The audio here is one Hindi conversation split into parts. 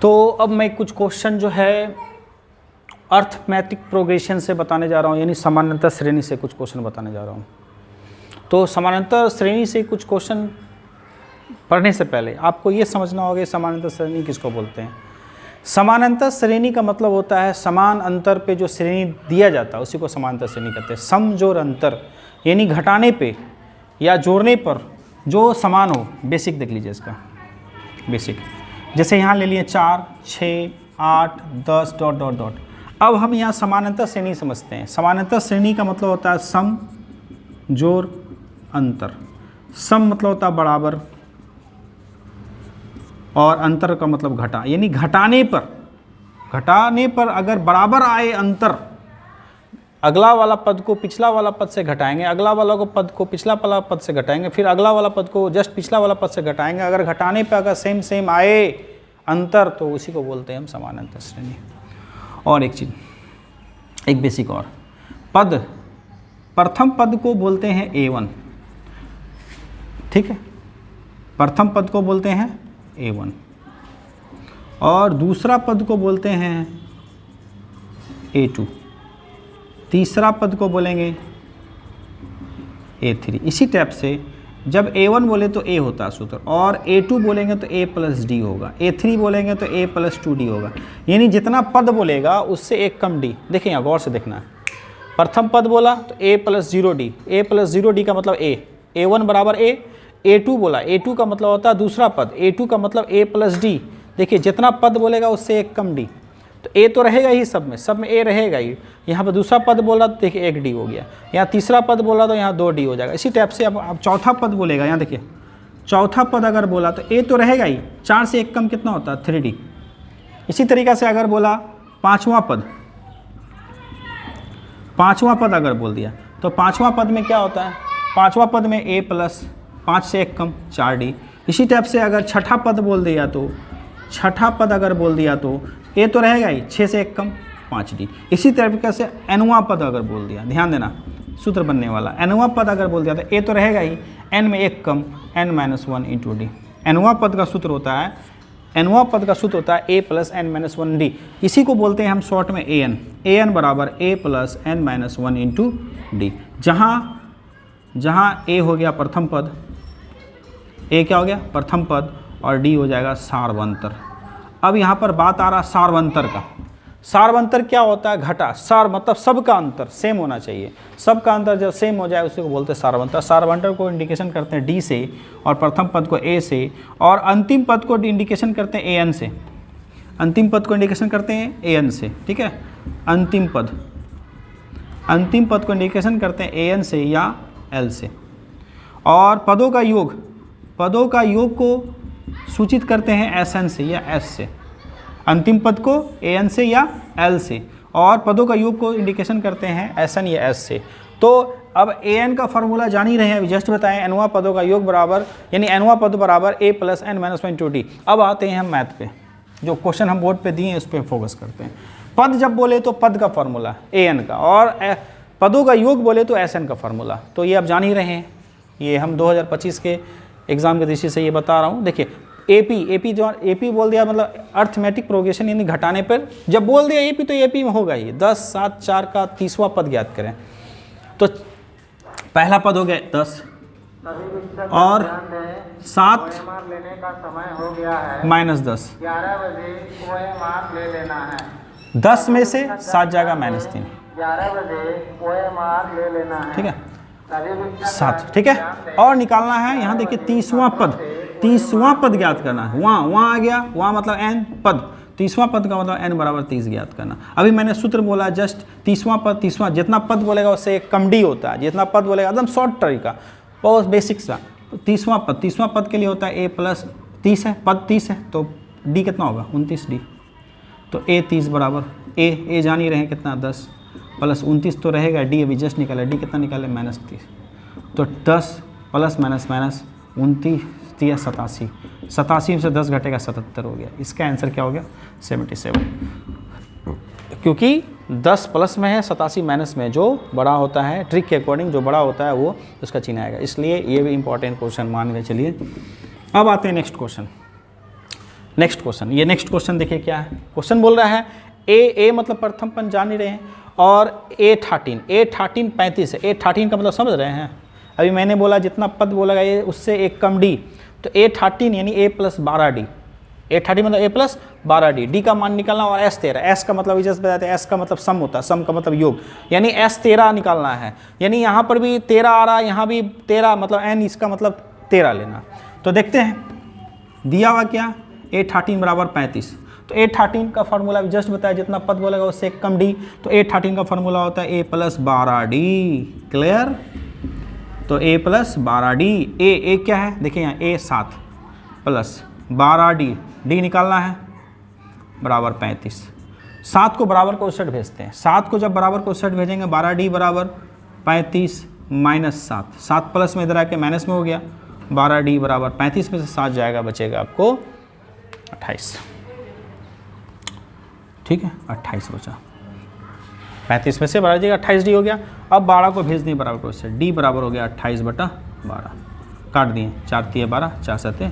तो अब मैं कुछ क्वेश्चन जो है अर्थमेटिक प्रोग्रेशन से बताने जा रहा हूँ, यानी समानांतर श्रेणी से कुछ क्वेश्चन बताने जा रहा हूँ। तो समानांतर श्रेणी से कुछ क्वेश्चन पढ़ने से पहले आपको ये समझना होगा समानांतर श्रेणी किसको बोलते हैं। समानांतर श्रेणी का मतलब होता है समान अंतर पे जो श्रेणी दिया जाता है उसी को समानांतर श्रेणी कहते हैं। सम जोड़ अंतर यानी घटाने पे या जोड़ने पर जो समान हो। बेसिक देख लीजिए इसका बेसिक, जैसे यहाँ ले लिए 4, 6, 8, 10 डॉट डॉट डॉट। अब हम यहाँ समानांतर श्रेणी समझते हैं। समानांतर श्रेणी का मतलब होता है सम जोड़ अंतर। सम मतलब होता है बराबर और अंतर का मतलब घटा, यानी घटाने पर अगर बराबर आए अंतर, अगला वाला पद को पिछला वाला पद से घटाएंगे, अगला वाला को पद को पिछला वाला पद से घटाएंगे, फिर अगला वाला पद को जस्ट पिछला वाला पद से घटाएंगे। अगर घटाने पे अगर सेम आए अंतर तो उसी को बोलते हैं हम समानांतर श्रेणी। और एक चीज, एक बेसिक और, पद प्रथम पद को बोलते हैं A1, ठीक है, प्रथम पद को बोलते हैं A1 और दूसरा पद को बोलते हैं A2, तीसरा पद को बोलेंगे A3। इसी टाइप से जब A1 बोले तो A होता है सूत्र, और A2 बोलेंगे तो A प्लस D होगा, A3 बोलेंगे तो A प्लस 2D होगा। यानी जितना पद बोलेगा उससे एक कम D। देखिए यहाँ गौर से देखना है, प्रथम पद बोला तो A plus 0D, A plus 0D का मतलब A, A1 बराबर A। A2 बोला, A2 का मतलब होता है दूसरा पद, A2 का मतलब A प्लस D। देखिए जितना पद बोलेगा उससे एक कम D, तो A तो रहेगा ही, सब में A रहेगा ही। यहाँ पर दूसरा पद बोला तो देखिए 1D हो गया, यहाँ तीसरा पद बोला तो यहाँ 2D हो जाएगा। इसी टाइप से अब चौथा पद बोलेगा, यहाँ देखिए चौथा पद अगर बोला तो A तो रहेगा ही, 4 से एक कम कितना होता है 3D। इसी तरीक़ा से अगर बोला पाँचवा पद अगर बोल दिया तो पाँचवा पद में क्या होता है, पाँचवा पद में A प्लस 5 से एक कम 4D। इसी टाइप से अगर छठा पद बोल दिया तो छठा पद अगर बोल दिया तो A तो रहेगा ही, 6 से एक कम 5D। इसी तरीके से nवां पद अगर बोल दिया, ध्यान देना सूत्र बनने वाला, nवां पद अगर बोल दिया तो A तो रहेगा ही, n में एक कम n माइनस 1 इंटू D। nवां पद का सूत्र होता है, nवां पद का सूत्र होता है A plus n minus 1D। इसी को बोलते हैं हम शॉर्ट में an बराबर A plus n minus 1 into D। जहाँ A हो गया प्रथम पद, A क्या हो गया प्रथम पद, और D हो जाएगा सार्वंतर। अब यहाँ पर बात आ रहा सार्वंतर का। सार्वंतर क्या होता है, घटा, सार मतलब सबका अंतर सेम होना चाहिए, सबका अंतर जब सेम हो जाए उसी को बोलते हैं सार्वंतर। सार्वंतर को इंडिकेशन करते हैं D से, और प्रथम पद को A से, और अंतिम पद को इंडिकेशन करते हैं AN से। अंतिम पद को इंडिकेशन करते हैं AN से, ठीक है। अंतिम पद को इंडिकेशन करते हैं AN से या L से। और पदों का योग को सूचित करते हैं SN से या S से। अंतिम पद को AN से या L से, और पदों का योग को इंडिकेशन करते हैं SN या S से। तो अब AN का फॉर्मूला जान ही रहे हैं, अभी जस्ट बताएं, nवां पदों का योग बराबर, यानी nवां पद बराबर A plus n minus 1 into D। अब आते हैं हम मैथ पे, जो क्वेश्चन हम बोर्ड पे दिए हैं उस पर फोकस करते हैं। पद जब बोले तो पद का फॉर्मूला AN का, और पदों का योग बोले तो SN का फॉर्मूला। तो ये आप जान ही रहे हैं, ये हम 2025 के एग्जाम की दृष्टि से ये बता रहा हूँ। देखिए AP बोल दिया मतलब अर्थमेटिक प्रोग्रेशन, यानी घटाने पर जब बोल दिया AP तो AP में होगा ही। 10, 7, 4 का 30वां पद ज्ञात करें। तो पहला पद हो गया 10 और 7 लेने का समय हो गया है माइनस 10, 11 बजे OMR ले लेना है। 10 में से 7 जाएगा माइनस 3, 11 बजे OMR ले लेना है, ठीक है 7, ठीक है। और निकालना है यहाँ देखिए 30वां पद ज्ञात करना है। वहाँ आ गया, वहाँ मतलब n पद, 30वां पद का मतलब n बराबर 30 ज्ञात करना। अभी मैंने सूत्र बोला जस्ट 30वां जितना पद बोलेगा उससे एक कम D होता है, जितना पद बोलेगा एकदम शॉर्ट तरीका, बहुत बेसिक सा। 30वां पद के लिए होता है A प्लस 30 है, पद 30 है तो D कितना होगा 29D। तो A 30 बराबर A जान ही रहे हैं कितना 10 प्लस 29 तो रहेगा, D अभी जस्ट निकाला, D कितना निकाले माइनस 30। तो 10 प्लस माइनस 29 या 87, 87 से 10 घटेगा 77 हो गया। इसका आंसर क्या हो गया 77, क्योंकि 10 प्लस में है 87 माइनस में, जो बड़ा होता है ट्रिक के अकॉर्डिंग जो बड़ा होता है वो उसका चिन्ह आएगा। इसलिए ये भी इंपॉर्टेंट क्वेश्चन मान के चलिए। अब आते हैं नेक्स्ट क्वेश्चन। नेक्स्ट क्वेश्चन, ये नेक्स्ट क्वेश्चन देखिए क्या है। क्वेश्चन बोल रहा है ए मतलब प्रथम पद जान ही रहे हैं, और A13 35 है। A13 का मतलब समझ रहे हैं, अभी मैंने बोला जितना पद बोला गया ये उससे एक कम D, तो A13 यानी A + 12D, A13 मतलब A + 12D, D का मान निकालना, और S13, S का मतलब जैसे बताते हैं S का मतलब सम होता है, सम का मतलब योग, यानी S13 निकालना है, यानी यहाँ पर भी 13 आ रहा है, यहाँ भी 13, मतलब N इसका मतलब 13 लेना। तो देखते हैं दिया हुआ क्या, A13 = 35, तो A13 का फार्मूला जस्ट बताया जितना पद बोलेगा उससे एक कम D, तो A13 का फार्मूला होता है A + 12D, क्लियर। तो A + 12D, A क्या है देखिए यहाँ A 7 + 12D, D निकालना है बराबर 35। 7 को बराबर को 60 भेजते हैं, 7 को जब बराबर को 60 भेजेंगे 12D = 35 - 7, 7 प्लस में इधर आके माइनस में हो गया, 12D = 35 में से 7 जाएगा, बचेगा आपको 28, ठीक है 28 बचा, 35 में से 12 जगह 28D हो गया। अब 12 को भेज दिए बराबर को उससे, D बराबर हो गया 28/12, काट दिए, 4 × 12 4 × 7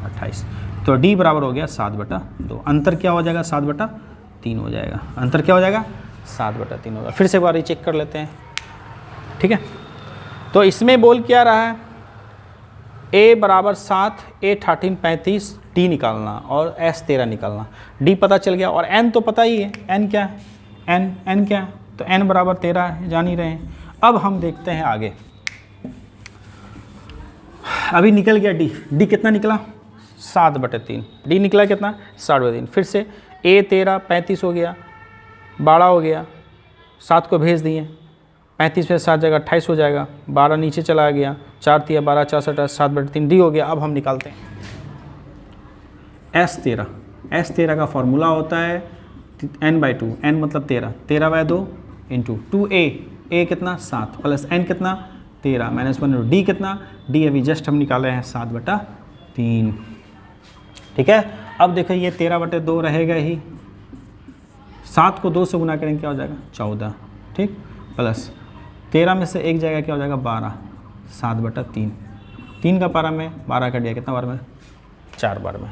28, तो D बराबर हो गया 7/2, अंतर क्या हो जाएगा 7/3 हो जाएगा, अंतर क्या हो जाएगा 7/3 होगा। फिर से एक बार रीचेक कर लेते हैं, ठीक है। तो इसमें बोल क्या रहा है, A = 7, A13 35, D निकालना और S13 निकालना, D पता चल गया, और N तो पता ही है, N क्या है, N क्या है, तो N = 13 है, जान ही रहे हैं। अब हम देखते हैं आगे, अभी निकल गया D कितना निकला 7/3, D निकला कितना 7/3, फिर से A13 35 हो गया, 12 हो गया, 7 को भेज दिए, 35 में 7 जगह 28 हो जाएगा, 12 नीचे चला गया, 4 × 12 4 × 7 7/3, D हो गया। अब हम निकालते हैं S13 का फॉर्मूला होता है N/2, N मतलब 13, 13/2 × 2A कितना 7 प्लस N कितना 13 -1, D कितना, D अभी जस्ट हम निकाले हैं 7/3, ठीक है। अब देखो ये 13/2 रहेगा ही, 7 को 2 से गुना करेंगे क्या हो जाएगा 14, ठीक, प्लस 13 में से 1 जाएगा क्या हो जाएगा 12, 7/3, 3 का पारा में 12 कट गया, कितना बार में 4 बार में,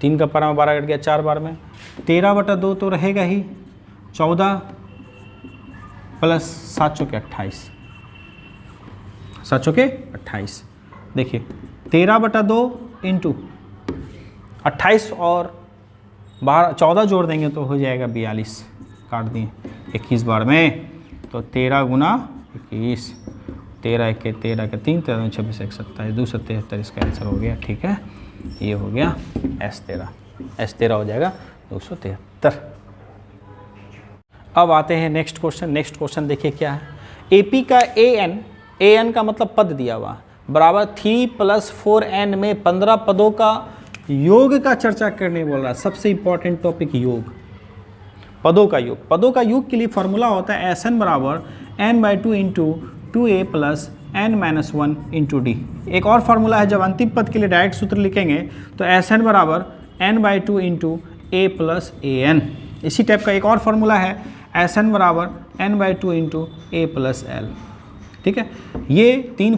3 का पारा में 12 कट गया 4 बार में, 13/2 तो रहेगा ही, 14 प्लस 7 चौके 28, 7 चौके 28, देखिए 13/2 × 28 और 14 जोड़ देंगे तो हो जाएगा 42, काट दिए 21 बार में, तो 13 × 21, 13 × 1 13 × 3 13 26 1 27 2 77, इसका आंसर हो गया, ठीक है। ये हो गया S13 हो जाएगा 273। अब आते हैं नेक्स्ट क्वेश्चन देखिए क्या है, AP का AN का मतलब पद दिया हुआ बराबर 3 + 4N में 15 पदों का योग का चर्चा करने बोल रहा है। सबसे इंपॉर्टेंट टॉपिक योग, पदों का योग। पदों का योग के लिए फॉर्मूला होता है SN = N/2 × 2A + N-1 × D। एक और फार्मूला है, जब अंतिम पद के लिए डायरेक्ट सूत्र लिखेंगे तो SN = N/2 × A + AN। इसी टाइप का एक और फार्मूला है SN = N/2 × A + L, ठीक है। ये तीनों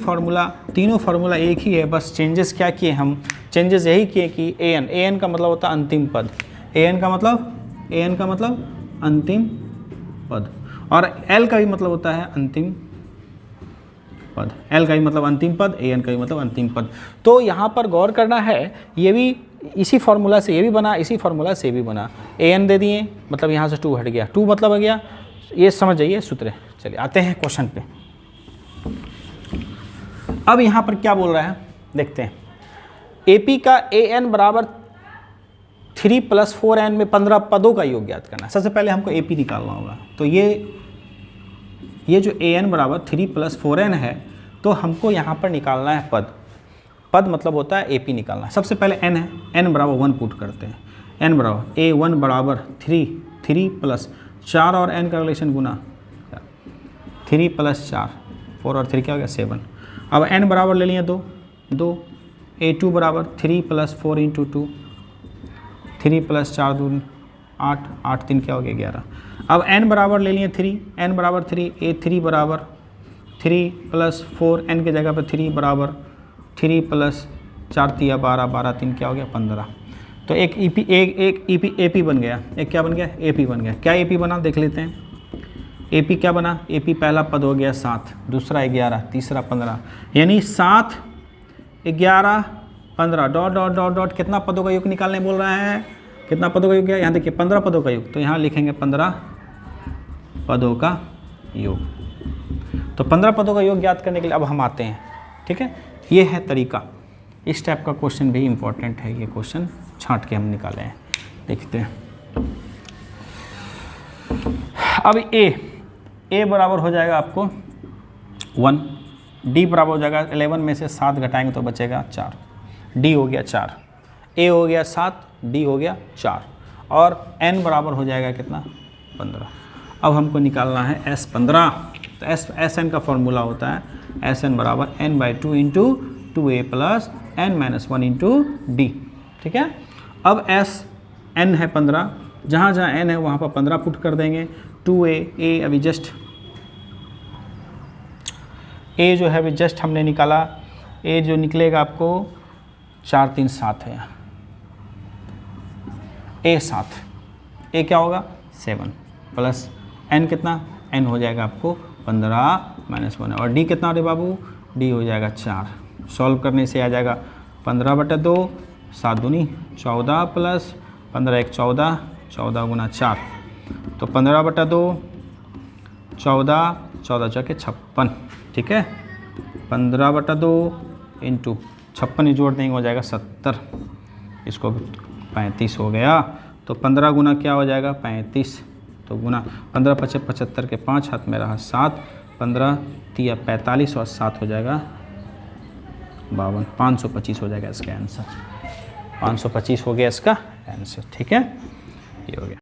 फार्मूला एक ही है, बस चेंजेस क्या किए हम, चेंजेस यही किए कि AN का मतलब होता है अंतिम पद, AN का मतलब अंतिम पद, और L का भी मतलब होता है अंतिम पद, L का भी मतलब अंतिम पद, AN का भी मतलब अंतिम पद। तो यहाँ पर गौर करना है, ये भी इसी फार्मूला से ये भी बना, इसी फार्मूला से भी बना, AN दे दिए मतलब यहाँ से 2 हट गया, 2 मतलब हो गया, ये समझ जाइए सूत्र। चलिए आते हैं क्वेश्चन पे। अब यहाँ पर क्या बोल रहा है देखते हैं, AP का AN = 3 + 4N में 15 पदों का योग ज्ञात करना है। सबसे पहले हमको AP निकालना होगा, तो ये जो AN = 3 + 4N है, तो हमको यहाँ पर निकालना है पद मतलब होता है AP निकालना। सबसे पहले N है, N = 1 पुट करते हैं, N = A1 = 3 + 4 और N का रिलेशन गुना 3 + 4 4 और 3 क्या हो गया 7। अब N बराबर ले लिए 2 A2 = 3 + 4 × 2 3 + 4 2 8 8 3 क्या हो गया 11। अब N बराबर ले लिए 3, N = 3, A3 = 3 + 4, N की जगह पर 3 = 3 + 4 3 12 12 3 क्या हो गया 15। तो एक ईपी एक ईपी एपी बन गया, एक क्या बन गया, एपी बन गया। क्या एपी बना देख लेते हैं। एपी क्या बना, एपी पहला पद हो गया 7, दूसरा 11, तीसरा 15, यानी 7 11 15 डॉट डॉट डॉट डॉट कितना पदों का योग निकालने बोल रहा है, कितना पदों का योग है, यहाँ देखिए 15 पदों का योग, तो यहाँ लिखेंगे 15 पदों का योग। तो 15 पदों का योग ज्ञात करने के लिए अब हम आते हैं, ठीक है। ये है तरीका। इस टाइप का क्वेश्चन भी इम्पोर्टेंट है, ये क्वेश्चन छांट के हम निकाले हैं, देखते हैं। अब ए बराबर हो जाएगा आपको 1, डी बराबर हो जाएगा 11 में से 7 घटाएंगे तो बचेगा 4, डी हो गया 4, ए हो गया 7, डी हो गया 4, और एन बराबर हो जाएगा कितना, 15। अब हमको निकालना है S15। तो एस एन का फॉर्मूला होता है एस एन बराबर n/2 into 2a plus n-1 into D, ठीक है। अब एस एन है 15, जहाँ जहाँ n है वहाँ पर 15 पुट कर देंगे। 2a अभी जस्ट a जो है अभी जस्ट हमने निकाला, a जो निकलेगा आपको 4 3 7 है, a 7, a क्या होगा 7 प्लस n कितना, n हो जाएगा आपको 15-1, और d कितना हो रहा है बाबू, d हो जाएगा 4। सॉल्व करने से आ जाएगा 15/2, 7 दूनी 14 प्लस 15 1 14, 14 गुना 4, तो 15/2, 14 14 चौके 56, ठीक है। 15/2 इंटू 56 जोड़ देंगे हो जाएगा 70, इसको 35 हो गया। तो 15 गुना क्या हो जाएगा 35, तो गुना 15 5 75 के 5 हाथ में रहा 7, 15 3 45 और 7 हो जाएगा 52, 525 हो जाएगा इसका आंसर। 525 हो गया इसका आंसर, ठीक है। ये हो गया।